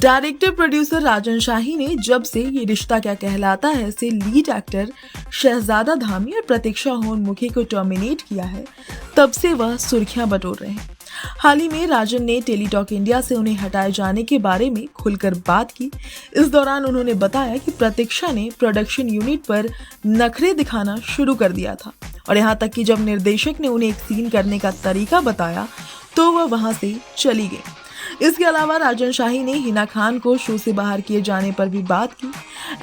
Director producer राजन शाही ने जब से ये रिश्ता क्या कहलाता है से लीड एक्टर शहजादा धामी और प्रतीक्षा होनमुखे को टर्मिनेट किया है, तब से वह सुर्खियां बटोर रहे हैं। हाल ही में राजन ने टेलीटॉक इंडिया से उन्हें हटाए जाने के बारे में खुलकर बात की। इस दौरान उन्होंने बताया कि प्रतीक्षा ने प्रोडक्शन यूनिट पर नखरे दिखाना शुरू कर दिया था और यहाँ तक कि जब निर्देशक ने उन्हें एक सीन करने का तरीका बताया तो वह वहां से चली गई। इसके अलावा राजन शाही ने हिना खान को शो से बाहर किए जाने पर भी बात की।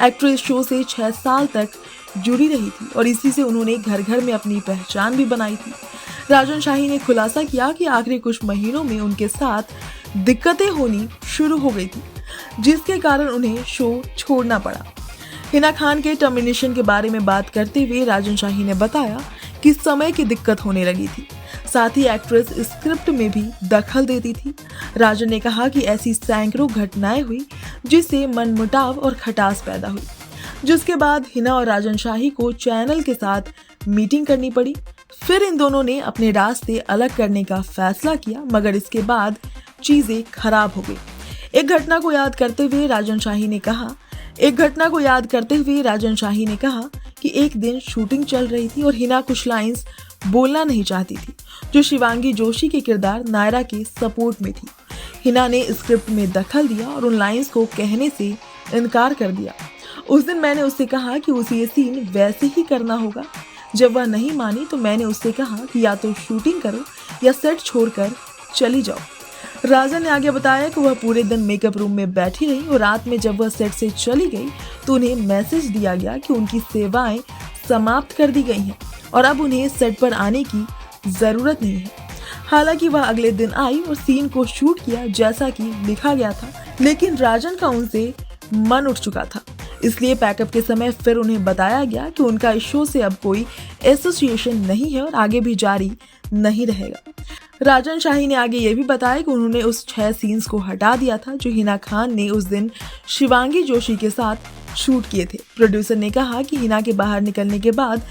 एक्ट्रेस शो से 6 साल तक जुड़ी रही थी और इसी से उन्होंने घर घर में अपनी पहचान भी बनाई थी। राजन शाही ने खुलासा किया कि आखिरी कुछ महीनों में उनके साथ दिक्कतें होनी शुरू हो गई थी, जिसके कारण उन्हें शो छोड़ना पड़ा। हिना खान के टर्मिनेशन के बारे में बात करते हुए राजन शाही ने बताया कि समय की दिक्कत होने लगी थी, साथ ही एक्ट्रेस स्क्रिप्ट में भी दखल देती थी। राजन ने कहा कि ऐसी सैकड़ों घटनाएं हुई जिससे मनमुटाव और खटास पैदा हुई, जिसके बाद हिना और राजन शाही को चैनल के साथ मीटिंग करनी पड़ी। फिर इन दोनों ने अपने रास्ते अलग करने का फैसला किया, मगर इसके बाद चीजें खराब हो गई। एक घटना को याद करते हुए राजन शाही ने कहा कि एक दिन शूटिंग चल रही थी और हिना कुछ लाइंस बोलना नहीं चाहती थी, जो शिवांगी जोशी के किरदार नायरा के सपोर्ट में थी। हिना ने स्क्रिप्ट में दखल दिया और उन लाइंस को कहने से इनकार कर दिया। उस दिन मैंने उससे कहा कि उसे ये सीन वैसे ही करना होगा। जब वह नहीं मानी तो मैंने उससे कहा कि या तो शूटिंग करो या सेट छोड़कर चली जाओ। राजन ने आगे बताया कि वह पूरे दिन मेकअप रूम में बैठी रही और रात में जब वह सेट से चली गई तो उन्हें मैसेज दिया गया कि उनकी सेवाएं समाप्त कर दी गई हैं और अब उन्हें सेट पर आने की जरूरत नहीं है। हालांकि वह अगले दिन आई और सीन को शूट किया जैसा कि लिखा गया था, लेकिन राजन का उनसे मन उठ चुका था, इसलिए पैकअप के समय फिर उन्हें बताया गया कि उनका इस शो से अब कोई एसोसिएशन नहीं है और आगे भी जारी नहीं रहेगा। राजन शाही ने आगे ये भी बताया कि उन्होंने उस 6 सीन्स को हटा दिया था जो हिना खान ने उस दिन शिवांगी जोशी के साथ शूट किए थे। प्रोड्यूसर ने कहा कि हिना के बाहर निकलने के बाद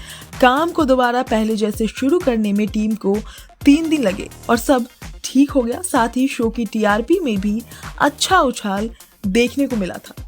काम को दोबारा पहले जैसे शुरू करने में टीम को 3 दिन लगे और सब ठीक हो गया। साथ ही शो की टीआरपी में भी अच्छा उछाल देखने को मिला था।